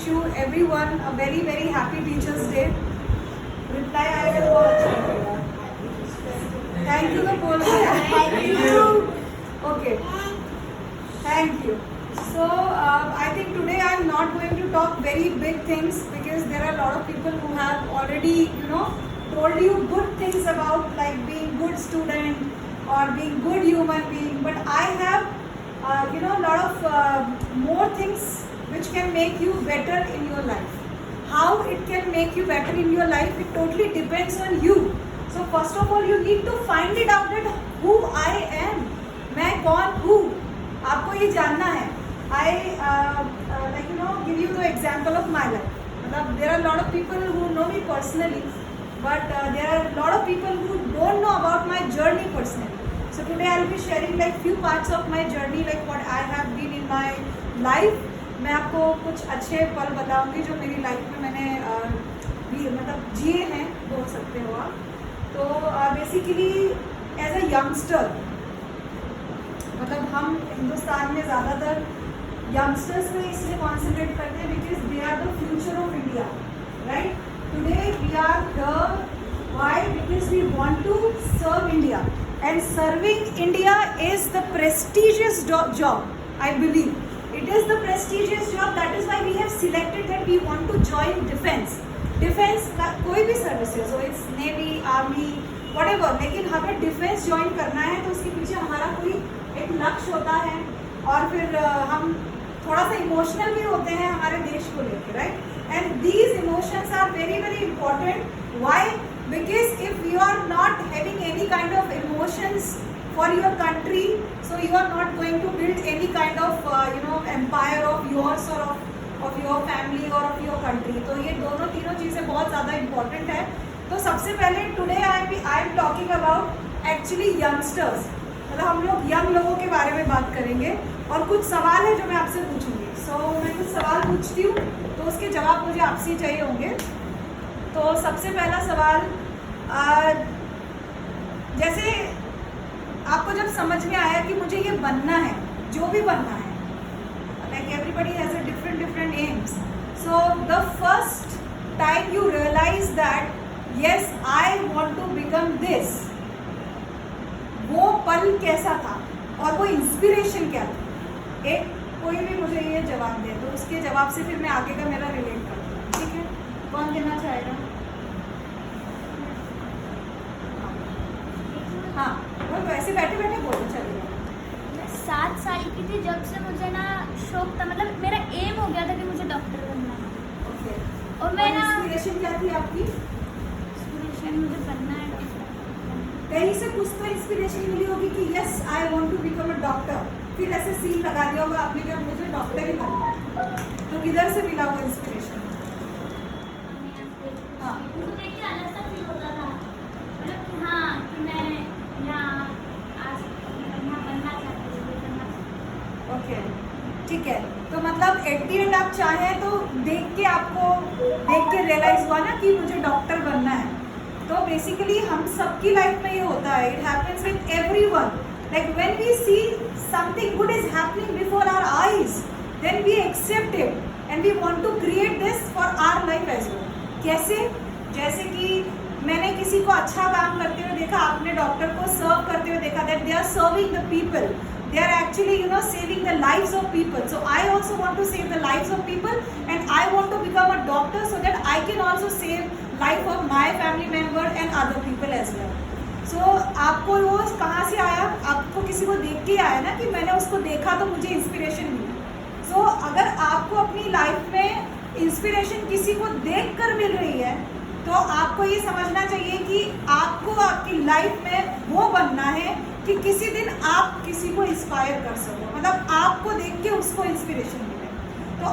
you everyone a very very happy Teachers Day. Reply आएगा तो बहुत अच्छा लगेगा. Thank you तो बोल रहे हैं. Thank you. Okay. Thank you. So I think today I am not going to talk very big things because there are a lot of people who have already told you good things about like being good student or being good human being, but I have a lot of more things which can make you better in your life. How it can make you better in your life, it totally depends on you. So first of all you need to find it out that who I am. मैं कौन हूँ, आपको ये जानना है. I give you the example of my life. There are a lot of people who know me personally, but there are a lot of people who don't know about my journey personally. So today I will be sharing like few parts of my journey, like what I have been in my life. मैं आपको कुछ अच्छे पल बताऊंगी जो मेरी life में मैंने जिए हैं, बोल सकते हो आप. तो बेसिकली एज अ यंगस्टर, हम हिंदुस्तान में ज़्यादातर यंगस्टर्स पे इसलिए कॉन्सेंट्रेट करते हैं because they are the future of India, right. Today we are here why? Because we want to serve India, and serving India is the prestigious job. I believe it is the prestigious job. That is why we have selected that we want to join defense का कोई भी services हो, it's navy, army, whatever, लेकिन हमें defence join करना है तो उसके पीछे हमारा कोई एक लक्ष्य होता है और फिर हम थोड़ा सा इमोशनल भी होते हैं हमारे देश को लेकर, right. And these emotions are very very important. Why? Because if you are not having any kind of emotions for your country, so you are not going to build any kind of empire of yours or of your family or of your country. तो ये दोनों तीनों चीज़ें बहुत ज़्यादा important है. तो सबसे पहले today I am talking about actually youngsters. मतलब हम लोग यंग लोगों के बारे में बात करेंगे और कुछ सवाल है जो मैं आपसे पूछूंगी. सो मैं कुछ सवाल पूछती हूँ तो उसके जवाब मुझे आपसे ही चाहिए होंगे. तो सबसे पहला सवाल, जैसे आपको जब समझ में आया कि मुझे ये बनना है, जो भी बनना है, like everybody has a different aims. So the first time you realize that yes I want to become this, वो पल कैसा था और वो इंस्पिरेशन क्या था? एक कोई भी मुझे ये जवाब दे तो उसके जवाब से फिर मैं आगे का मेरा रिलेट करता हूँ. ठीक है, कौन देना चाहेगा? हाँ, वो वैसे बैठे बैठे बोलो चलेगा. मैं 7 साल की थी जब से मुझे ना शौक था, मतलब मेरा एम हो गया था कि मुझे डॉक्टर बनना है. ओके. और मैं ना इंस्पिरेशन क्या थी आपकी? इंस्पिरेशन मुझे बनना है डॉक्टर. कहीं से कुछ तो इंस्पिरेशन मिली होगी कि yes I want to become a doctor. फिर ऐसे सील लगा दिया होगा आपने कि मुझे डॉक्टर ही बनना है. तो किधर से मिला वो इंस्पिरेशन? हाँ, मुझे देख के अलग सा फील होता था, मतलब कि हाँ कि मैं यहाँ बनना चाहती हूँ. ओके, ठीक है. तो मतलब एट दी एंड आप चाहें तो देख के रियलाइज हुआ ना कि मुझे डॉक्टर बनना है. तो बेसिकली हम सबकी लाइफ में ये होता है. It happens with everyone. Like when we see something good is happening before our eyes, then we accept it and we want to create this for our life as well. कैसे? जैसे कि मैंने किसी को अच्छा काम करते हुए देखा, आपने डॉक्टर को सर्व करते हुए देखा, that they are serving the people, they are actually saving the lives of people. So I also want to save the lives of people and I want to become a doctor so that I can also save life of my family member and other people as well. So आपको वो कहाँ से आया? आपको किसी को देख के आया ना कि मैंने उसको देखा तो मुझे इंस्पिरेशन मिली. So अगर आपको अपनी लाइफ में इंस्पिरेशन किसी को देख कर मिल रही है तो आपको ये समझना चाहिए कि आपको आपकी लाइफ में वो बनना है कि किसी दिन आप किसी को इंस्पायर कर सको. मतलब आपको देख के उसको इंस्पिरेशन मिले. तो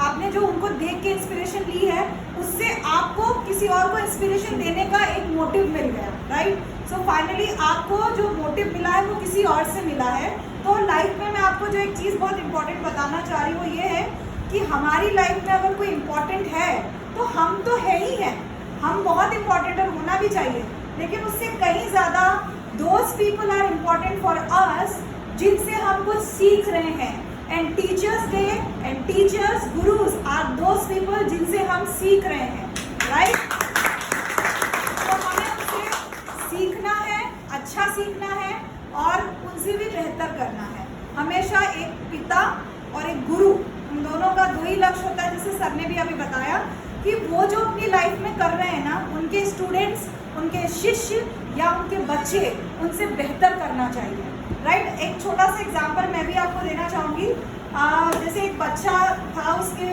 आपने जो उनको देख के इंस्पिरेशन ली है उससे आपको किसी और को इंस्पिरेशन देने का एक मोटिव मिल गया, राइट. सो फाइनली आपको जो मोटिव मिला है वो किसी और से मिला है. तो लाइफ में मैं आपको जो एक चीज़ बहुत इंपॉर्टेंट बताना चाह रही हूँ वो ये है कि हमारी लाइफ में अगर कोई इम्पोर्टेंट है तो हम तो है ही हैं. हम बहुत इम्पोर्टेंट और होना भी चाहिए, लेकिन उससे कहीं ज़्यादा those people are important for us जिनसे हम कुछ सीख रहे हैं and teachers day and teachers gurus are those people जिनसे हम सीख रहे हैं, राइट? तो हमें उनसे सीखना है, अच्छा सीखना है और उनसे भी बेहतर करना है। हमेशा एक पिता और एक गुरु, उन दोनों का दो ही लक्ष्य होता है, जैसे सर ने भी अभी बताया कि वो जो अपनी लाइफ में कर रहे हैं ना, उनके स्टूडेंट्स, उनके शिष्य या उनके बच्चे उनसे बेहतर करना चाहिए, राइट? एक छोटा सा एग्जांपल मैं भी आपको देना चाहूँगी। जैसे एक बच्चा था, उसके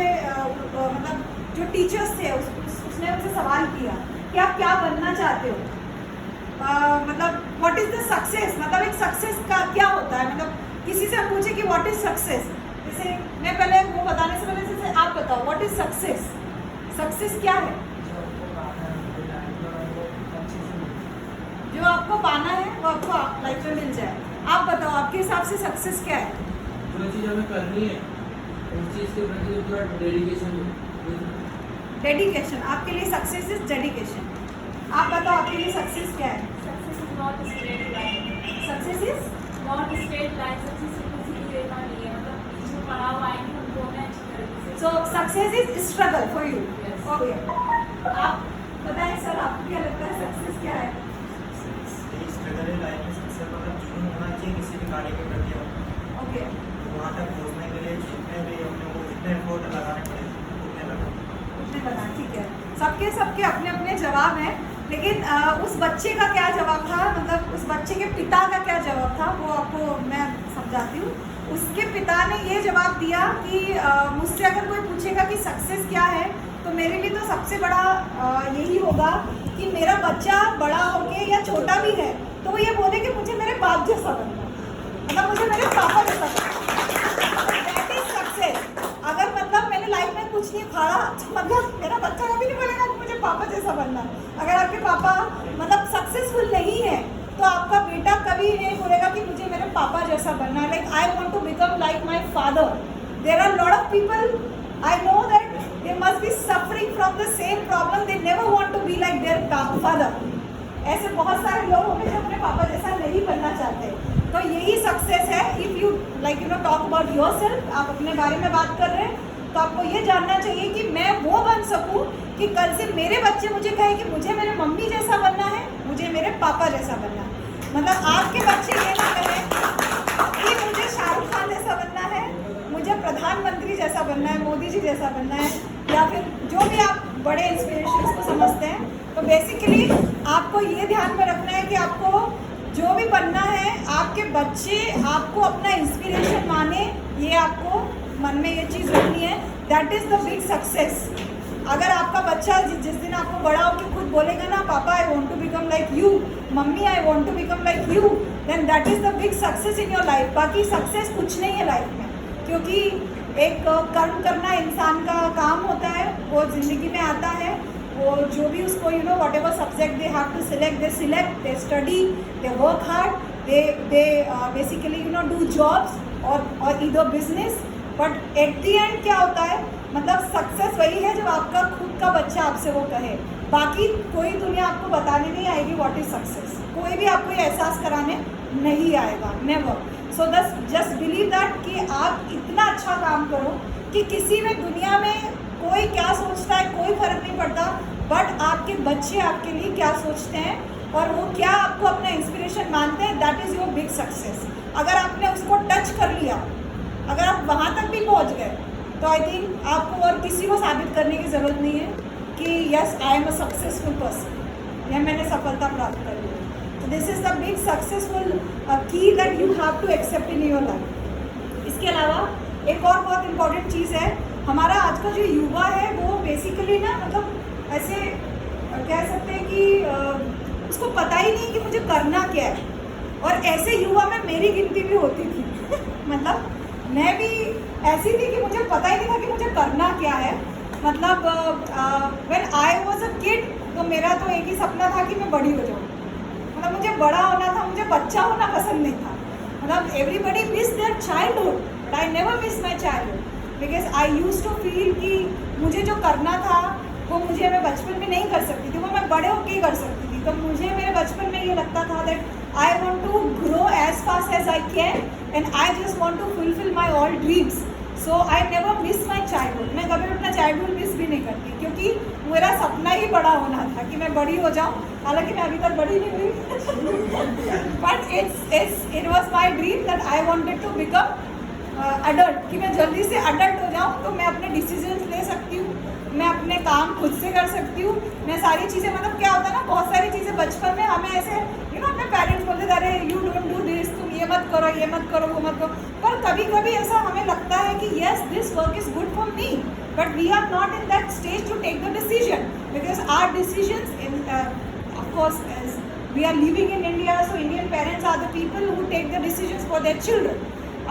मतलब जो टीचर्स थे उसने उनसे सवाल किया कि आप क्या बनना चाहते हो, मतलब व्हाट इज द सक्सेस, मतलब एक सक्सेस का क्या होता है, मतलब किसी से हम पूछे कि व्हाट इज सक्सेस, जैसे मैं पहले वो बताने से पहले जैसे आप बताओ व्हाट इज सक्सेस, सक्सेस क्या है? जो आपको पाना है वो आपको लाइफ में मिल जाए। आप बताओ आपके हिसाब से सक्सेस क्या है? जो चीज़ हमें करनी है उस चीज़ के प्रति पूरा डेडिकेशन। डेडिकेशन, आपके लिए सक्सेस इज डेडिकेशन। आप बताओ आपके लिए सक्सेस क्या है? Success is not straight line, success is not straight line, success सीधी रेखा नहीं है, मतलब बीच में पड़ा हुआ है कि हमको हमें अच्छी तरीके से। सो success is struggle for you. Yes. Okay, आप बताएं सर, आपको क्या लगता है सक्सेस क्या है? स्ट्रगल लाइफ में सबसे बड़ा जुनून होना चाहिए किसी भी कार्य के प्रति हो। ओके, तो वहाँ तक पहुँचने के लिए जितने भी अपने को जितने एफर्ट लगाने पड़े उतने लगा। उसने बताया, ठीक है। सबके अपने अपने जवाब हैं, लेकिन उस बच्चे का क्या जवाब था, मतलब उस बच्चे के पिता का क्या जवाब था, वो आपको मैं समझाती हूँ। उसके पिता ने ये जवाब दिया कि मुझसे अगर कोई पूछेगा कि सक्सेस क्या है, तो मेरे लिए तो सबसे बड़ा यही होगा कि मेरा बच्चा बड़ा होके या छोटा भी है तो वो ये बोले कि मुझे मेरे बाप जैसा बनना, मतलब मुझे मेरे पापा जैसा बनना। That is success. अगर मतलब मैंने लाइफ में कुछ नहीं खाया तो मतलब मेरा बच्चा कभी नहीं बोलेगा कि मुझे पापा जैसा बनना। अगर आपके पापा मतलब सक्सेसफुल नहीं है तो आपका बेटा कभी नहीं बोलेगा कि मुझे मेरे पापा जैसा बनना है। Like I want to become like my father. There are lot of people I know that they must be suffering from the same problem, they never want to be like their father. ऐसे बहुत सारे लोग होंगे जो अपने पापा जैसा नहीं बनना चाहते। तो यही सक्सेस है। If you like talk about yourself, आप अपने बारे में बात कर रहे हैं तो आपको ये जानना चाहिए कि मैं वो बन सकूं कि कल से मेरे बच्चे मुझे कहें कि मुझे मेरे मम्मी जैसा बनना है, मुझे मेरे पापा जैसा बनना है। मतलब आपके बच्चे ये ना कहें कि मुझे शाहरुख खान जैसा बनना है, मुझे प्रधानमंत्री जैसा बनना है, मोदी जी जैसा बनना है, या फिर जो भी आप बड़े इंस्पिरेशंस को समझते हैं। तो बेसिकली आपको ये ध्यान में रखना है कि आपको जो भी बनना है, आपके बच्चे आपको अपना इंस्पिरेशन माने, ये आपको मन में ये चीज़ रखनी है। That is the big success. अगर आपका बच्चा जिस दिन आपको बड़ा होकर खुद बोलेगा ना, पापा I want to become like you, मम्मी I want to become like you, then that is the big success in your life. बाकी सक्सेस कुछ नहीं है लाइफ में, क्योंकि एक कर्म करना इंसान का काम होता है, वो ज़िंदगी में आता है। वो जो भी उसको whatever subject they have to select, they study, they work hard, they basically do jobs और either business. But at the end क्या होता है, मतलब सक्सेस वही है जब आपका खुद का बच्चा आपसे वो कहे। बाकी कोई दुनिया आपको बताने नहीं आएगी व्हाट इज सक्सेस, कोई भी आपको ये एहसास कराने नहीं आएगा, never. So just believe that कि आप इतना अच्छा काम करो कि किसी में दुनिया में कोई क्या सोचता है कोई फर्क नहीं पड़ता, बट आपके बच्चे आपके लिए क्या सोचते हैं और वो क्या आपको अपना इंस्पिरेशन मानते हैं, that is your big success. अगर आपने उसको टच कर लिया, अगर आप वहाँ तक भी पहुँच गए, तो आई थिंक आपको और किसी को साबित करने की ज़रूरत नहीं है कि yes I am a successful person, या मैंने सफलता प्राप्त कर ली। तो this is the big successful की that you have to accept in your life. इसके अलावा एक और बहुत इम्पॉर्टेंट चीज़ है, हमारा आज का जो युवा है वो बेसिकली ना मतलब ऐसे कह सकते हैं कि उसको पता ही नहीं कि मुझे करना क्या है, और ऐसे युवा में मेरी गिनती भी होती थी मतलब मैं भी ऐसी थी कि मुझे पता ही नहीं था कि मुझे करना क्या है। मतलब when I was a kid, तो मेरा तो एक ही सपना था कि मैं बड़ी हो जाऊँ, मतलब मुझे बड़ा होना था, मुझे बच्चा होना पसंद नहीं था। मतलब everybody miss their childhood, but I never miss my childhood, because I use to feel कि मुझे जो करना था वो मुझे मैं बचपन में नहीं कर सकती थी, वो मैं बड़े होकर ही कर सकती थी। तो मुझे मेरे बचपन में ये लगता था that I want to grow as fast as I can and I just want to fulfill my all dreams. So I never miss my childhood. मैं कभी अपना childhood miss भी नहीं करती, क्योंकि मेरा सपना ही बड़ा होना था कि मैं बड़ी हो जाऊँ, हालांकि मैं अभी तक बड़ी नहीं हुई but it was my dream that I wanted to become adult, कि मैं जल्दी से adult हो जाऊँ तो मैं अपने decisions ले सकती हूँ, मैं अपने काम खुद से कर सकती हूँ, मैं सारी चीज़ें, मतलब क्या होता है ना, बहुत सारी चीज़ें बचपन में हमें ऐसे अपने पेरेंट्स बोलते थे, अरे यू डोंट डू दिस, तुम ये मत करो, ये मत करो, वो मत करो, पर कभी कभी ऐसा हमें लगता है कि yes this work is good for me, but we are not in that stage to take the decision, because our decisions in of course as we are living in India, so Indian parents are the people who take the decisions for their children.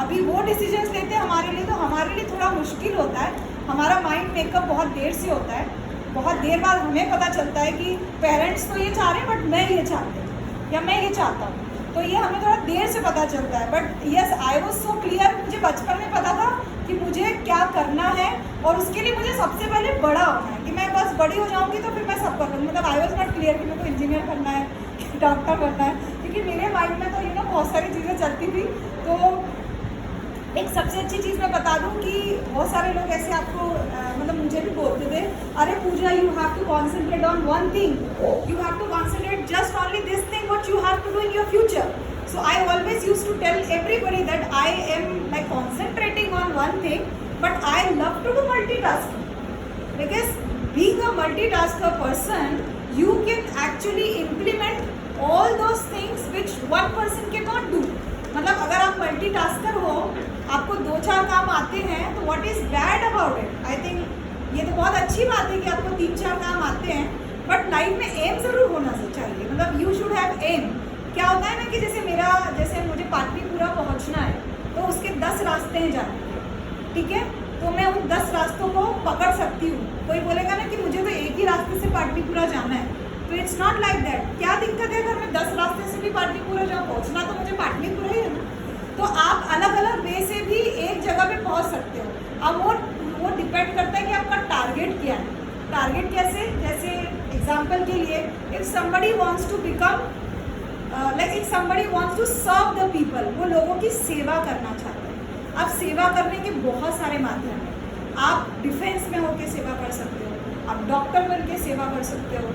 अभी वो decisions लेते हैं हमारे लिए, तो हमारे लिए थोड़ा मुश्किल होता है, हमारा माइंड मेकअप बहुत देर से होता है, बहुत देर बाद हमें पता चलता है कि पेरेंट्स तो ये चाह रहे हैं बट मैं ये चाहती हूँ या मैं ये चाहता हूँ, तो ये हमें थोड़ा देर से पता चलता है. But yes, I was so clear, मुझे बचपन में पता था कि मुझे क्या करना है, और उसके लिए मुझे सबसे पहले बड़ा होना है, कि मैं बस बड़ी हो जाऊँगी तो फिर मैं सब कर लूँगी. मतलब आई वॉज नॉट क्लियर कि मेरे को इंजीनियर बनना है, डॉक्टर बनना है, क्योंकि मेरे माइंड में तो बहुत सारी चीज़ें चलती थी. तो एक सबसे अच्छी चीज़ मैं बता दूं कि बहुत सारे लोग ऐसे आपको मतलब मुझे भी बोलते थे, अरे Pooja, you have to concentrate on one thing, you have to concentrate just only this thing what you have to do in your future. So I always use to tell everybody that I am like concentrating on one thing, but I love to do multitasking, because being a multitasker person you can actually implement all those things which one person cannot do. मतलब अगर आप multitasker हो, आपको 2-4 काम आते हैं, तो what is bad about it? I think ये तो बहुत अच्छी बात है कि आपको 3-4 काम आते हैं, बट लाइफ में एम ज़रूर होना चाहिए. मतलब यू शुड हैव एम. क्या होता है ना कि जैसे मुझे पाटलिपुत्रा पहुंचना है, तो उसके 10 रास्ते हैं जाने के, ठीक है, तो मैं उन 10 रास्तों को पकड़ सकती हूँ. कोई बोलेगा ना कि मुझे तो एक ही रास्ते से पाटलिपुत्रा जाना है, तो इट्स नॉट लाइक दैट. क्या दिक्कत है अगर मैं 10 रास्ते से भी पाटलिपुत्रा जाऊँ? पहुँचना तो मुझे पाटलिपुत्रा ही है ना. तो आप अलग अलग वे से भी एक जगह पे पहुँच सकते हो. अब वो डिपेंड करता है कि आपका टारगेट क्या है. टारगेट कैसे? जैसे एग्जाम्पल के लिए, if somebody wants to become if somebody wants to serve the people, वो लोगों की सेवा करना चाहते हैं. अब सेवा करने के बहुत सारे माध्यम हैं. आप डिफेंस में होकर सेवा कर सकते हो, आप डॉक्टर बन के सेवा कर सकते हो,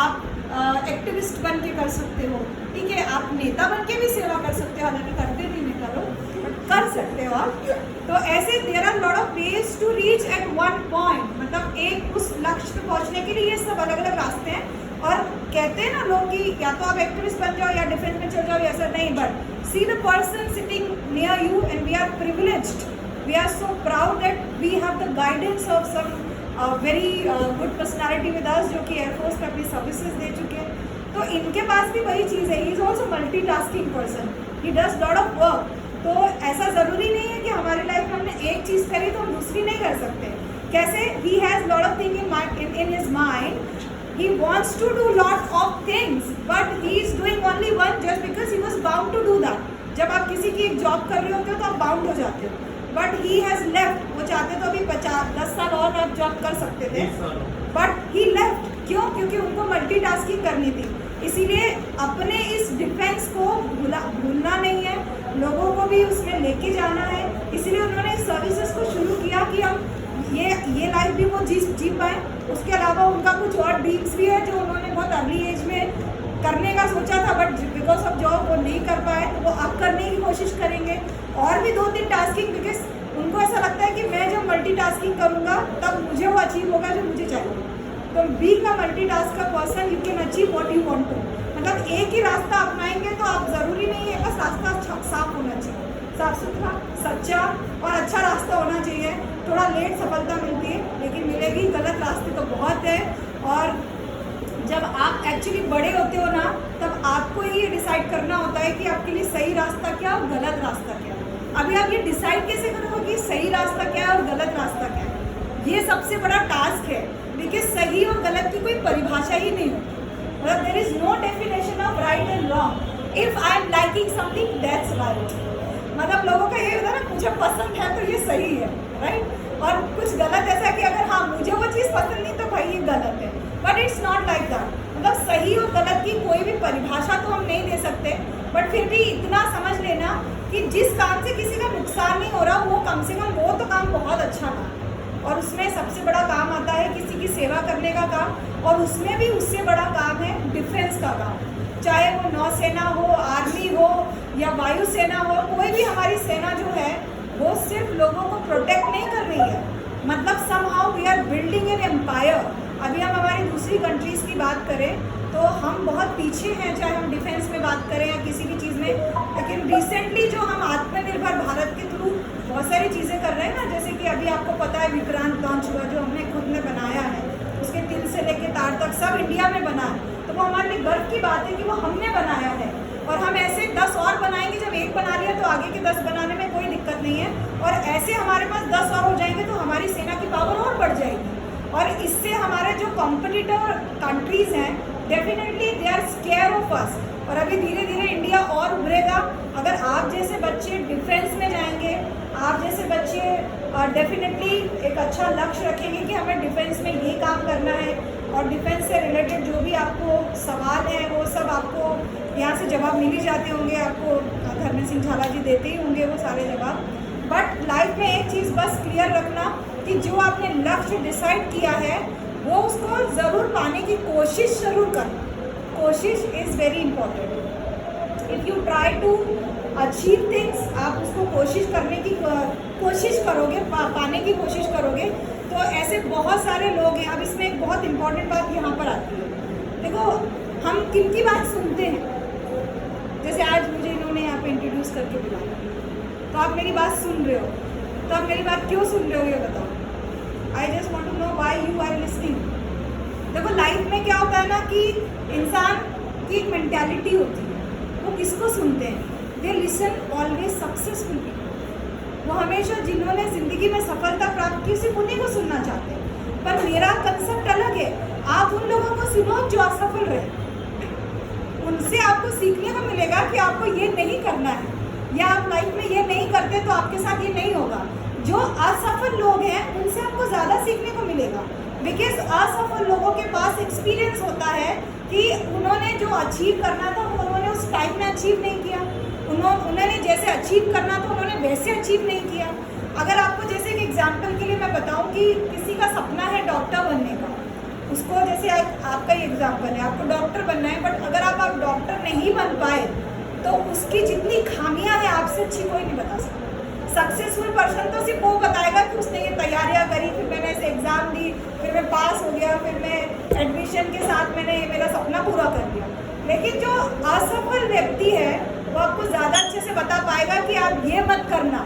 आप एक्टिविस्ट बन के कर सकते हो, ठीक है, आप नेता बन के भी सेवा कर सकते हो, हालांकि करते नहीं नेता लोग, बट कर सकते हो आप. तो ऐसे there are lot of ways to reach at one point. मतलब एक उस लक्ष्य पे पहुंचने के लिए ये सब अलग अलग रास्ते हैं. और कहते हैं ना लोग कि या तो आप एक्टिविस्ट बन जाओ या डिफेंस में चल जाओ, ऐसा नहीं. But see the person sitting near you and we are privileged, we are so proud that we have the guidance of some very good personality with us, जो कि एयरफोर्स में अपनी सर्विसेज दे चुके हैं. तो इनके पास भी वही चीज़ है. He is also multitasking person, he does lot of work. तो ऐसा ज़रूरी नहीं है कि हमारी लाइफ में हमने एक चीज़ करी तो हम दूसरी नहीं कर सकते. कैसे? He has lot of thing in his mind. He wants to do lot of things, but he is doing only one just because he was bound to do that. जब आप किसी की एक जॉब कर रहे होते हो तो आप बाउंड हो जाते हो. But he has left. वो चाहते तो अभी 50-10 साल और आप जॉब कर सकते थे, बट ही लेफ्ट. क्यों? क्योंकि उनको मल्टीटास्किंग करनी थी. इसीलिए अपने इस डिफेंस को भूलना नहीं है, लोगों को भी उसमें लेके जाना है. इसीलिए उन्होंने इस सर्विसेज को शुरू किया कि हम ये लाइफ भी वो जी पाए. उसके अलावा उनका कुछ और ड्रीम्स भी है जो उन्होंने बहुत अर्ली एज में करने का सोचा था, बट बिकॉज ऑफ जॉब वो नहीं कर पाए, तो वो अब करने की कोशिश करेंगे. और भी 2-3 टास्किंग, बिकॉज उनको ऐसा लगता है कि मैं जब मल्टीटास्किंग करूँगा तब मुझे वो अचीव होगा जो मुझे चाहिए. तो being a multitasker person you can achieve what you want to. मतलब एक ही रास्ता अपनाएंगे तो आप ज़रूरी नहीं है, बस रास्ता साफ होना चाहिए, साफ सुथरा, सच्चा और अच्छा रास्ता होना चाहिए. थोड़ा लेट सफलता मिलती है लेकिन मिलेगी. गलत रास्ते तो बहुत है. और जब आप एक्चुअली बड़े होते हो ना, तब आपको ही ये डिसाइड करना होता है कि आपके लिए सही रास्ता क्या और गलत रास्ता क्या. अभी आप ये डिसाइड कैसे करोगे कि सही रास्ता क्या है और गलत रास्ता क्या है? ये सबसे बड़ा टास्क है, बिकॉज सही और गलत की कोई परिभाषा ही नहीं होती. मतलब there is no definition of right and wrong. If I am liking something that's right. मतलब लोगों का ये होता है ना, मुझे पसंद है तो ये सही है, राइट. और कुछ गलत ऐसा कि अगर हाँ मुझे वो चीज़ पसंद नहीं तो भाई ये गलत है. But it's not like that. मतलब सही और गलत की कोई भी परिभाषा तो हम नहीं दे सकते, बट फिर भी इतना समझ लेना ना कि जिस काम से किसी का नुकसान नहीं हो रहा, वो कम से कम वो तो काम बहुत अच्छा था। और उसमें सबसे बड़ा काम आता है किसी की सेवा करने का काम, और उसमें भी उससे बड़ा काम है डिफेंस का काम। चाहे वो नौसेना हो, आर्मी हो या वायुसेना हो, कोई भी हमारी सेना जो है वो सिर्फ लोगों को प्रोटेक्ट नहीं कर रही है, मतलब somehow we are building an empire. अभी हम हमारी दूसरी कंट्रीज़ की बात करें तो हम बहुत पीछे हैं, चाहे हम डिफेंस में बात करें या किसी भी चीज़ में। लेकिन रिसेंटली जो हम आत्मनिर्भर भारत के थ्रू बहुत सारी चीज़ें कर रहे हैं ना, जैसे कि अभी आपको पता है विक्रांत लॉन्च हुआ, जो हमने खुद ने बनाया है, उसके तिल से लेके तार तक सब इंडिया में बना है। तो वो हमारे लिए गर्व की बात है कि वो हमने बनाया है, और हम ऐसे 10 और बनाएंगे। जब एक बना लिया तो आगे के 10 बनाने में कोई दिक्कत नहीं है, और ऐसे हमारे पास 10 और हो जाएंगे तो हमारी सेना की पावर और बढ़ जाएगी। और इससे हमारे जो कॉम्पिटिटर कंट्रीज़ हैं definitely they are scare of us, और अभी धीरे धीरे इंडिया और उभरेगा। अगर आप जैसे बच्चे डिफेंस में जाएंगे, आप जैसे बच्चे डेफिनेटली एक अच्छा लक्ष्य रखेंगे कि हमें डिफेंस में ये काम करना है, और डिफेंस से रिलेटेड जो भी आपको सवाल है वो सब आपको यहाँ से जवाब मिल ही जाते होंगे, आपको धर्मेंद्र सिंह झाला जी देते ही होंगे वो सारे जवाब। बट लाइफ में एक चीज़ बस क्लियर रखना कि जो आपने लक्ष्य डिसाइड किया है वो उसको ज़रूर पाने की कोशिश ज़रूर करना। कोशिश is very important. If you try to achieve things, आप उसको कोशिश करने की कोशिश करोगे, पाने की कोशिश करोगे, तो ऐसे बहुत सारे लोग हैं। अब इसमें एक बहुत इम्पॉर्टेंट बात यहाँ पर आती है, देखो हम किन की बात सुनते हैं। जैसे आज मुझे इन्होंने यहाँ पे इंट्रोड्यूस करके बुलाया, तो आप मेरी बात सुन रहे हो, तो आप मेरी बात क्यों सुन रहे हो ये बताओ। I just want to know why you are listening. देखो लाइफ में क्या होता है ना कि इंसान की एक मेंटालिटी होती है, वो किसको सुनते हैं, they listen always successful people. वो हमेशा जिन्होंने ज़िंदगी में सफलता प्राप्त की सिर्फ उन्हीं को सुनना चाहते हैं। पर मेरा कंसेप्ट अलग है, आप उन लोगों को सुनो जो असफल रहे, उनसे आपको सीखने को मिलेगा कि आपको ये नहीं करना है, या आप लाइफ में ये नहीं करते तो आपके साथ ये नहीं होगा। जो असफल लोग हैं उनसे आपको ज़्यादा सीखने को मिलेगा, बिकॉज असफल लोगों के पास एक्सपीरियंस होता है कि उन्होंने जो अचीव करना था वो उन्होंने उस टाइम में अचीव नहीं किया, उन्होंने जैसे अचीव करना था उन्होंने वैसे अचीव नहीं किया। अगर आपको जैसे एक एग्जाम्पल के लिए मैं बताऊं कि किसी का सपना है डॉक्टर बनने का, उसको जैसे आपका ये एग्जाम्पल है, आपको डॉक्टर बनना है, बट अगर आप डॉक्टर नहीं बन पाए तो उसकी जितनी खामियां हैं आपसे अच्छी कोई नहीं बता सकता। सक्सेसफुल पर्सन तो सिर्फ वो बताएगा कि उसने ये तैयारियां करी, फिर मैंने ऐसे एग्ज़ाम दी, फिर मैं पास हो गया, फिर मैं एडमिशन के साथ मैंने मेरा सपना पूरा कर लिया। लेकिन जो असफल व्यक्ति है वो आपको ज़्यादा अच्छे से बता पाएगा कि आप ये मत करना।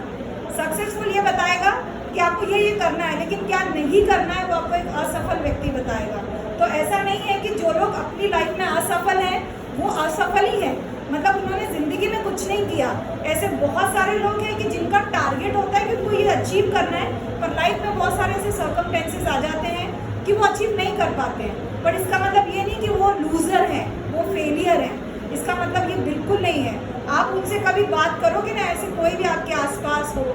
सक्सेसफुल ये बताएगा कि आपको ये करना है, लेकिन क्या नहीं करना है वो आपको एक असफल व्यक्ति बताएगा। तो ऐसा नहीं है कि जो लोग अपनी लाइफ में असफल हैं वो असफल ही है, मतलब उन्होंने ज़िंदगी में कुछ नहीं किया। ऐसे बहुत सारे लोग हैं कि जिनका टारगेट होता है कि उनको ये अचीव करना है, पर लाइफ में बहुत सारे ऐसे सर्कमस्टेंसेस आ जाते हैं कि वो अचीव नहीं कर पाते हैं। पर इसका मतलब ये नहीं कि वो लूज़र हैं, वो फेलियर हैं, इसका मतलब ये बिल्कुल नहीं है। आप उनसे कभी बात करोगे ना, ऐसे कोई भी आपके आसपास हो,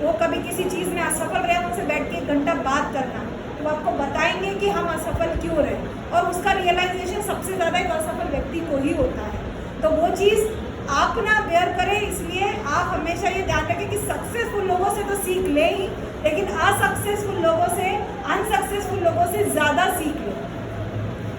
वो कभी किसी चीज़ में असफल रहे, उनसे बैठ के 1 घंटा बात करना, तो आपको बताएंगे कि हम असफल क्यों रहे, और उसका रियलाइजेशन सबसे ज़्यादा एक असफल व्यक्ति को ही होता है। तो वो चीज़ आप ना बेयर करें, इसलिए आप हमेशा ये ध्यान रखें कि सक्सेसफुल लोगों से तो सीख ले ही, लेकिन असक्सेसफुल लोगों से, अनसक्सेसफुल लोगों से ज़्यादा सीख लो,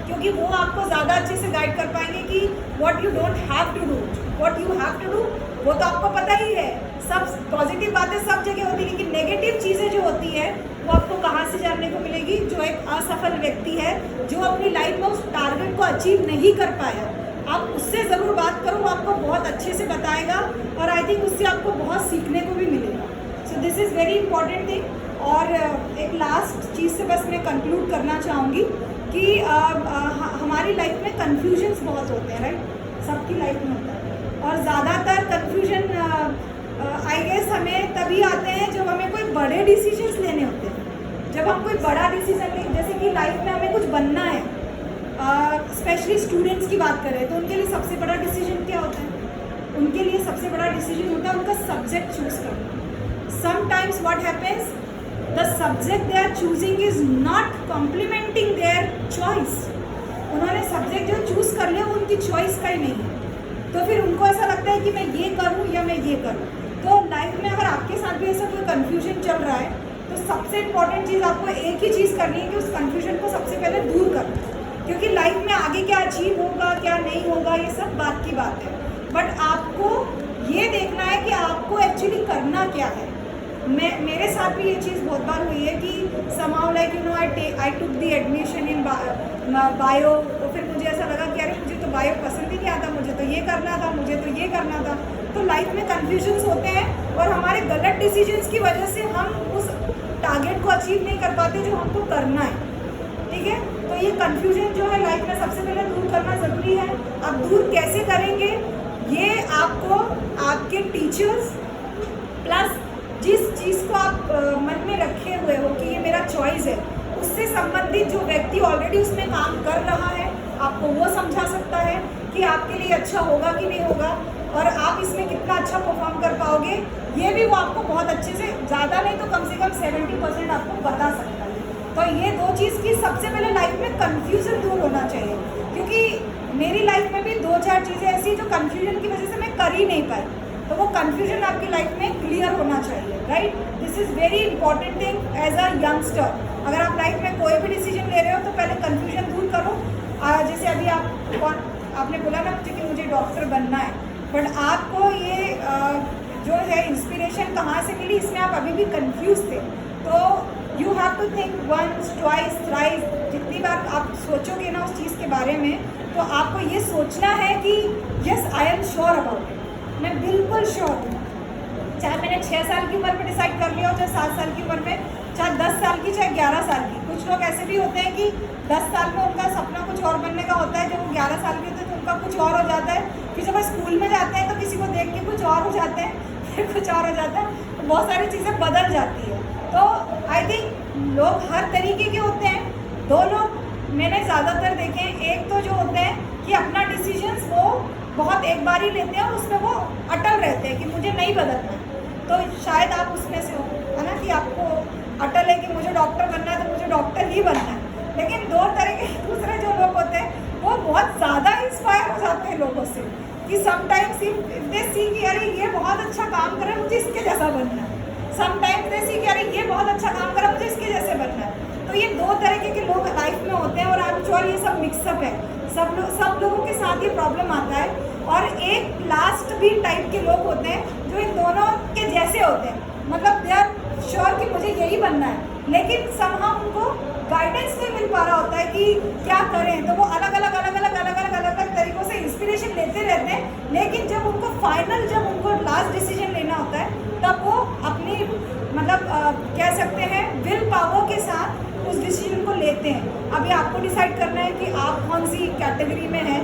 क्योंकि वो आपको ज़्यादा अच्छे से गाइड कर पाएंगे कि what you don't have to do, what you have to do वो तो आपको पता ही है। सब पॉजिटिव बातें सब जगह होती है, लेकिन नेगेटिव चीज़ें जो होती है वो आपको कहाँ से जानने को मिलेगी। जो एक असफल व्यक्ति है, जो अपनी लाइफ में उस टारगेट को अचीव नहीं कर पाया, आप उससे ज़रूर बात करो, वो आपको बहुत अच्छे से बताएगा, और आई थिंक उससे आपको बहुत सीखने को भी मिलेगा। So this is very important thing. और एक लास्ट चीज़ से बस मैं कंक्लूड करना चाहूँगी कि हमारी लाइफ में कन्फ्यूजन्स बहुत होते हैं, राइट, सबकी लाइफ में होता है, और ज़्यादातर कन्फ्यूजन आई गेस हमें तभी आते हैं जब हमें कोई बड़े डिसीजंस लेने होते हैं। जब हम कोई बड़ा डिसीजन लें, जैसे कि लाइफ में हमें कुछ बनना है, स्पेशली स्टूडेंट्स की बात करें तो उनके लिए सबसे बड़ा डिसीजन क्या होता है? उनके लिए सबसे बड़ा डिसीजन होता है उनका सब्जेक्ट चूज करना। Sometimes what happens, the subject they are choosing is not complementing their choice. उन्होंने सब्जेक्ट जो चूज़ कर लिया वो उनकी चॉइस का ही नहीं है, तो फिर उनको ऐसा लगता है कि मैं ये करूँ या मैं ये ये करो। तो लाइफ में अगर आपके साथ भी ऐसा कोई कन्फ्यूजन चल रहा है तो सबसे इम्पॉर्टेंट चीज़ आपको एक ही चीज़ करनी है कि उस कन्फ्यूजन को सबसे पहले दूर करो, क्योंकि लाइफ में आगे क्या अचीव होगा क्या नहीं होगा ये सब बात की बात है, बट आपको ये देखना है कि आपको एक्चुअली करना क्या है। मेरे साथ भी ये चीज़ बहुत बार हुई है कि somehow like you know I took the admission in bio, तो फिर मुझे ऐसा लगा कि अरे मुझे तो बायो पसंद ही नहीं आता, मुझे तो ये करना था, मुझे तो ये करना था। तो लाइफ में कन्फ्यूजन्स होते हैं और हमारे गलत डिसीजंस की वजह से हम उस टारगेट को अचीव नहीं कर पाते जो हमको करना है, ठीक है। तो ये कन्फ्यूजन जो है लाइफ में सबसे पहले दूर करना ज़रूरी है। अब दूर कैसे करेंगे, ये आपको आपके टीचर्स प्लस जिस चीज़ को आप मन में रखे हुए हो कि ये मेरा चॉइस है, उससे संबंधित जो व्यक्ति ऑलरेडी उसमें काम कर रहा है आपको वो समझा सकता है कि आपके लिए अच्छा होगा कि नहीं होगा और आप इसमें कितना अच्छा परफॉर्म कर पाओगे, ये भी वो आपको बहुत अच्छे से, ज़्यादा नहीं तो कम से कम 70% आपको बता सकता है। तो ये दो चीज़ की सबसे पहले लाइफ में कन्फ्यूज़न दूर होना चाहिए, क्योंकि मेरी लाइफ में भी 2-4 चीज़ें ऐसी जो कन्फ्यूजन की वजह से मैं कर ही नहीं पाई, तो वो कन्फ्यूजन आपकी लाइफ में क्लियर होना चाहिए, right. This is very important thing as a youngster. अगर आप लाइफ में कोई भी डिसीजन ले रहे हो तो पहले कन्फ्यूजन दूर करो। जैसे अभी आपने बोला ना कि मुझे डॉक्टर बनना है, बट आपको ये जो है इंस्पिरेशन कहाँ से मिली, इसमें आप अभी भी कंफ्यूज थे, तो you have to think once twice thrice, जितनी बार आप सोचोगे ना उस चीज़ के बारे में, तो आपको ये सोचना है कि yes I am sure about it, मैं बिल्कुल श्योर हूँ। चाहे मैंने 6 साल की उम्र में डिसाइड कर लिया हो, चाहे 7 साल की उम्र में, चाहे 10 साल की, चाहे 11 साल की। कुछ लोग ऐसे भी होते हैं कि 10 साल में उनका सपना कुछ और बनने का होता है, जब वो 11 साल के होते हैं तो उनका कुछ और हो जाता है, फिर जब वो स्कूल में जाते हैं तो किसी को देख के कुछ और हो जाते हैं, फिर कुछ और हो जाता है, तो बहुत सारी चीज़ें बदल जाती है। तो आई थिंक लोग हर तरीके के होते हैं। 2 लोग मैंने ज़्यादातर देखे हैं, एक तो जो होते हैं कि अपना डिसीजंस वो बहुत एक बार ही लेते हैं और उसमें वो अटल रहते हैं कि मुझे नहीं बदलना, तो शायद आप उसमें से हो, है ना, कि आपको अटल है कि मुझे डॉक्टर बनना है तो मुझे डॉक्टर ही बनना है। लेकिन 2 तरह के दूसरे जो लोग होते हैं वो बहुत ज़्यादा इंस्पायर हो जाते हैं लोगों से, कि समटाइम्स दे सी कि अरे ये बहुत अच्छा काम कर रहा है, मुझे इसके जैसा बनना है, समटाइम्स दे सी कि अरे ये बहुत अच्छा काम कर रहा है, मुझे इसके जैसे बनना है। तो ये 2 तरीके के लोग लाइफ में होते हैं और आई एम श्योर ये सब मिक्सअप है, सब लोगों के साथ ये प्रॉब्लम आता है। और एक लास्ट भी टाइप के लोग होते हैं जो इन दोनों के जैसे होते हैं, मतलब दे आर श्योर कि मुझे यही बनना है, लेकिन समहाउ उनको गाइडेंस नहीं मिल पा रहा होता है कि क्या करें, तो वो अलग अलग तरीक़ों से इंस्पिरेशन लेते रहते हैं, लेकिन जब उनको फाइनल, जब उनको लास्ट डिसीजन लेना होता है, तब वो अपनी मतलब कह सकते हैं विल पावर के साथ उस डिसीजन को लेते हैं। अभी आपको डिसाइड करना है कि आप कौन सी कैटेगरी में हैं,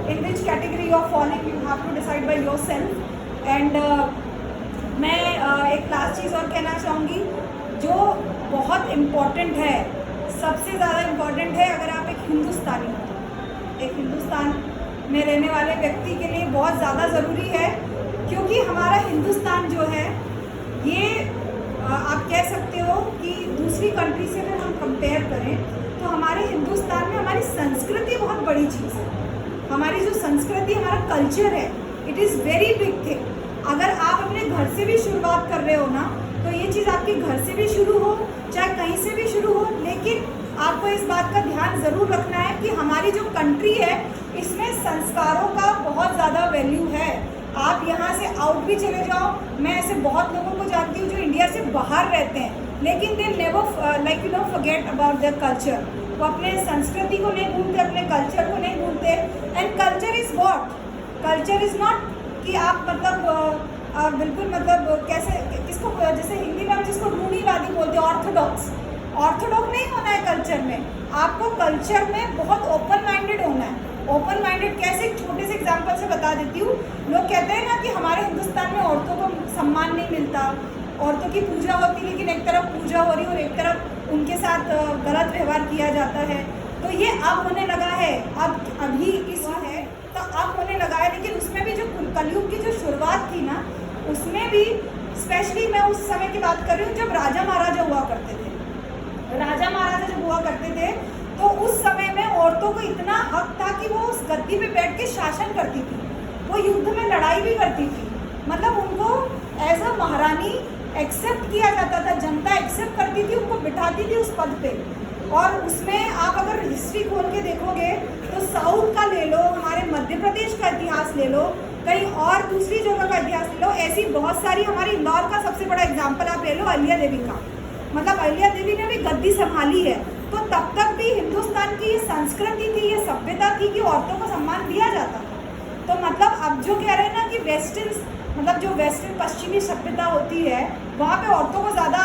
in which category of falling, you have to decide by yourself. And मैं एक लास्ट चीज़ और कहना चाहूँगी जो बहुत इम्पॉर्टेंट है, सबसे ज़्यादा इम्पॉर्टेंट है, अगर आप एक हिंदुस्तानी हो, एक हिंदुस्तान में रहने वाले व्यक्ति के लिए बहुत ज़्यादा ज़रूरी है, क्योंकि हमारा हिंदुस्तान जो है ये आप कह सकते हो कि दूसरी कंट्री से अगर हम कंपेयर करें तो हमारे हिंदुस्तान में हमारी संस्कृति बहुत बड़ी चीज़ है। हमारी जो संस्कृति, हमारा कल्चर है, it is very big thing. अगर आप अपने घर से भी शुरुआत कर रहे हो ना, तो ये चीज़ आपके घर से भी शुरू हो, चाहे कहीं से भी शुरू हो, लेकिन आपको इस बात का ध्यान ज़रूर रखना है कि हमारी जो कंट्री है इसमें संस्कारों का बहुत ज़्यादा वैल्यू है। आप यहाँ से आउट भी चले जाओ, मैं ऐसे बहुत लोगों को जानती हूँ जो इंडिया से बाहर रहते हैं, लेकिन they never like you know forget about their culture. वो अपने संस्कृति को नहीं भूलते, अपने कल्चर को नहीं भूलते। And culture is what, culture is not कि आप मतलब बिल्कुल मतलब कैसे किसको, जैसे हिंदी में हम जिसको रूढ़िवादी बोलते हैं, ऑर्थोडॉक्स नहीं होना है कल्चर में। आपको कल्चर में बहुत ओपन माइंडेड होना है। ओपन माइंडेड कैसे, एक छोटे से एग्जांपल से बता देती हूँ। लोग कहते हैं ना कि हमारे हिंदुस्तान में औरतों को सम्मान नहीं मिलता, औरतों की पूजा होती लेकिन एक तरफ पूजा हो रही और एक तरफ उनके साथ गलत व्यवहार किया जाता है। तो ये अब होने लगा है, अब अभी इस है तो अब होने लगा है, लेकिन उसमें भी जो कलयुग की जो शुरुआत थी ना, उसमें भी स्पेशली मैं उस समय की बात कर रही हूँ जब राजा महाराजा हुआ करते थे। राजा महाराजा जब हुआ करते थे तो उस समय में औरतों को इतना हक था कि वो उस गद्दी पे बैठ के शासन करती थी, वो युद्ध में लड़ाई भी करती थी, मतलब उनको अ महारानी एक्सेप्ट किया जाता था, जनता एक्सेप्ट करती थी, उनको बिठाती थी उस पद पे। और उसमें आप अगर हिस्ट्री खोल के देखोगे तो साउथ का ले लो, हमारे मध्य प्रदेश का इतिहास ले लो, कहीं और दूसरी जगह का इतिहास ले लो, ऐसी बहुत सारी, हमारी इंदौर का सबसे बड़ा एग्जाम्पल आप ले लो अहिल्या देवी का। मतलब अहिल्या देवी ने भी गद्दी संभाली है, तो तब तक भी हिंदुस्तान की ये संस्कृति थी, ये सभ्यता थी कि औरतों को सम्मान दिया जाता था। तो मतलब अब जो कह रहे हैं ना कि वेस्टर्न, मतलब जो वेस्टर्न पश्चिमी सभ्यता होती है वहाँ पे औरतों को ज़्यादा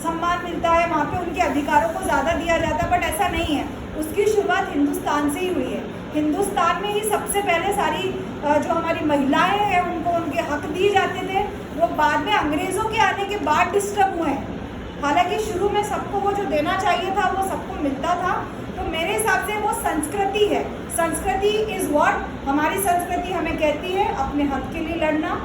सम्मान मिलता है, वहाँ पे उनके अधिकारों को ज़्यादा दिया जाता है, बट ऐसा नहीं है। उसकी शुरुआत हिंदुस्तान से ही हुई है। हिंदुस्तान में ही सबसे पहले सारी जो हमारी महिलाएं हैं उनको उनके हक दिए जाते थे, वो बाद में अंग्रेज़ों के आने के बाद डिस्टर्ब हुए हैं। हालांकि शुरू में सबको वो जो देना चाहिए था वो सबको मिलता था। तो मेरे हिसाब से वो संस्कृति है। संस्कृति इज़ व्हाट, हमारी संस्कृति हमें कहती है अपने हक के लिए लड़ना,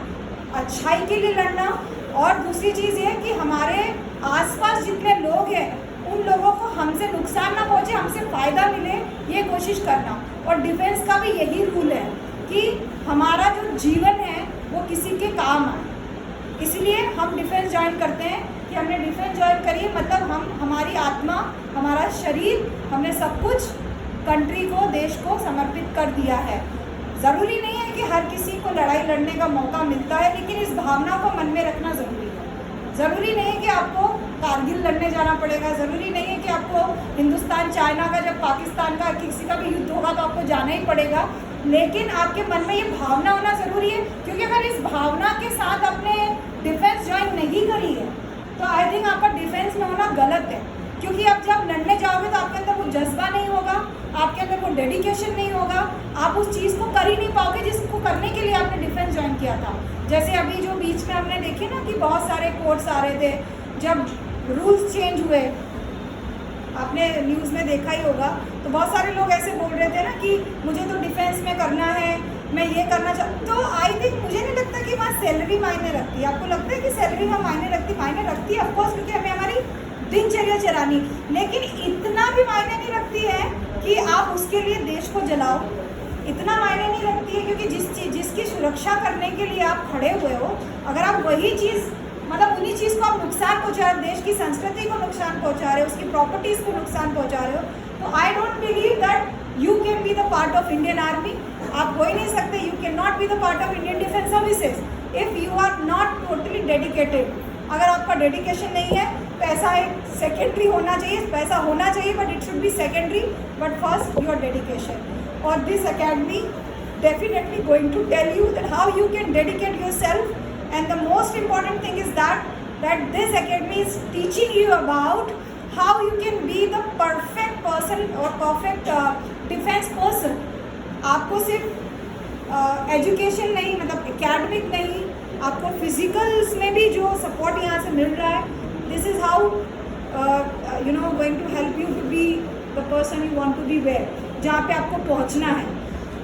अच्छाई के लिए लड़ना, और दूसरी चीज़ ये कि हमारे आसपास जितने लोग हैं उन लोगों को हमसे नुकसान ना पहुंचे, हमसे फ़ायदा मिले, ये कोशिश करना। और डिफेंस का भी यही रूल है कि हमारा जो जीवन है वो किसी के काम आए, इसलिए हम डिफेंस ज्वाइन करते हैं कि हमने डिफेंस ज्वाइन करी, मतलब हम, हमारी आत्मा, हमारा शरीर, हमने सब कुछ कंट्री को, देश को समर्पित कर दिया है। ज़रूरी नहीं है कि हर किसी को लड़ाई लड़ने का मौका मिलता है, लेकिन इस भावना को मन में रखना ज़रूरी है। ज़रूरी नहीं है कि आपको कारगिल लड़ने जाना पड़ेगा, ज़रूरी नहीं है कि आपको हिंदुस्तान चाइना का, जब पाकिस्तान का किसी का भी युद्ध होगा तो आपको जाना ही पड़ेगा, लेकिन आपके मन में ये भावना होना ज़रूरी है। क्योंकि अगर इस भावना के साथ आपने डिफेंस ज्वाइन नहीं करी है तो आई थिंक आपका डिफेंस में होना गलत है। क्योंकि अब जब लड़ने जाओगे तो आपके अंदर वो जज्बा नहीं होगा, आपके अंदर वो डेडिकेशन नहीं होगा, आप उस चीज़ को कर ही नहीं पाओगे जिसको करने के लिए आपने डिफेंस ज्वाइन किया था। जैसे अभी जो बीच में हमने देखे ना कि बहुत सारे कोर्ट्स आ रहे थे, जब रूल्स चेंज हुए, आपने न्यूज़ में देखा ही होगा, तो बहुत सारे लोग ऐसे बोल रहे थे ना कि मुझे तो डिफेंस में करना है, मैं ये करना तो आई थिंक, मुझे नहीं लगता कि वहाँ सैलरी मायने रखती है। आपको लगता है कि सैलरी वहाँ मायने रखती है ऑफकोर्स, क्योंकि हमें हमारी दिनचर्या चलानी, लेकिन इतना भी मायने नहीं रखती है कि आप उसके लिए देश को जलाओ। इतना मायने नहीं रखती है क्योंकि जिसकी सुरक्षा करने के लिए आप खड़े हुए हो, अगर आप वही चीज़, मतलब उन्हीं चीज़ को आप नुकसान पहुंचा रहे हो, देश की संस्कृति को नुकसान पहुंचा रहे हो, उसकी प्रॉपर्टीज़ को नुकसान पहुंचा रहे हो, तो I don't believe that you can be the part of Indian army. आप हो ही नहीं सकते, you can not be the part of Indian defence services if you are not totally dedicated. अगर आपका डेडिकेशन नहीं है, पैसा एक सेकेंडरी होना चाहिए, पैसा होना चाहिए but it should be secondary, but first your dedication. और this academy definitely going to tell you that how you can dedicate yourself, and the most important thing is that this academy is teaching you about how you can be the perfect person or perfect defense person। आपको सिर्फ education नहीं, मतलब academic नहीं, आपको physicals में भी जो support यहाँ से मिल रहा है, this is how going to help you to be the person you want to be where, जहाँ पे आपको पहुँचना है।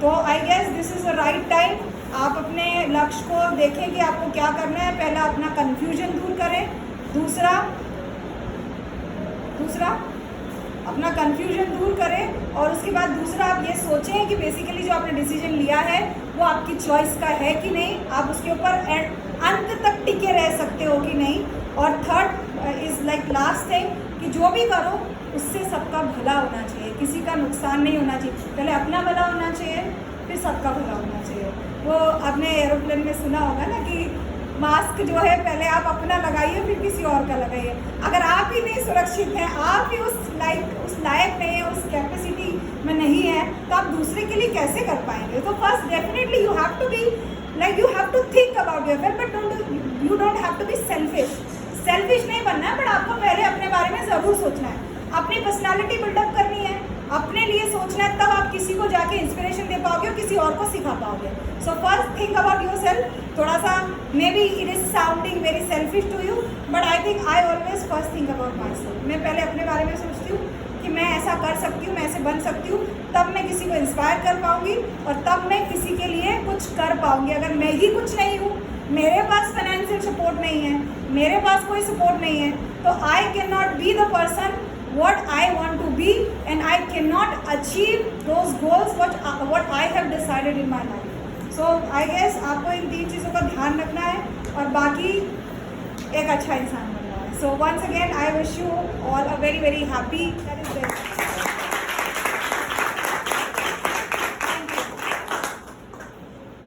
तो I guess this is the right time, आप अपने लक्ष्य को देखें कि आपको क्या करना है। पहला अपना कन्फ्यूजन दूर करें, दूसरा अपना कन्फ्यूजन दूर करें, और उसके बाद दूसरा आप ये सोचें कि बेसिकली जो आपने डिसीजन लिया है वो आपकी चॉइस का है कि नहीं, आप उसके ऊपर अंत तक टिके रह सकते हो कि नहीं। और third is like last thing कि जो भी करो उससे सबका भला होना चाहिए, किसी का नुकसान नहीं होना चाहिए। पहले अपना भला होना चाहिए, फिर सबका भला होना चाहिए। वो आपने एरोप्लेन में सुना होगा ना कि मास्क जो है पहले आप अपना लगाइए फिर किसी और का लगाइए। अगर आप ही नहीं सुरक्षित हैं, आप ही उस लायक नहीं है, उस कैपेसिटी में नहीं है, तो आप दूसरे के लिए कैसे कर पाएंगे। तो first definitely you have to be like, you have to think about yourself, but you don't have to be selfish नहीं बनना है, बट आपको पहले अपने बारे में ज़रूर सोचना है, अपनी पर्सनालिटी बिल्डअप करनी है, अपने लिए सोचना है, तब आप किसी को जाके इंस्पिरेशन दे पाओगे और किसी और को सिखा पाओगे। So first think about yourself. थोड़ा सा maybe it is sounding very selfish to you, but I think I always first think about myself. मैं पहले अपने बारे में सोचती हूँ कि मैं ऐसा कर सकती हूँ, मैं ऐसे बन सकती हूँ, तब मैं किसी को इंस्पायर कर पाऊँगी और तब मैं किसी के लिए कुछ कर पाऊँगी। अगर मैं ही कुछ नहीं हूँ, मेरे पास फाइनेंशियल सपोर्ट नहीं है, मेरे पास कोई सपोर्ट नहीं है, तो I can not be the person what I want to be, and I cannot achieve those goals what I have decided in my life. So I guess आपको इन 3 चीज़ों का ध्यान रखना है, और बाकी एक अच्छा इंसान बनना है. So once again, I wish you all a very very happy. That is very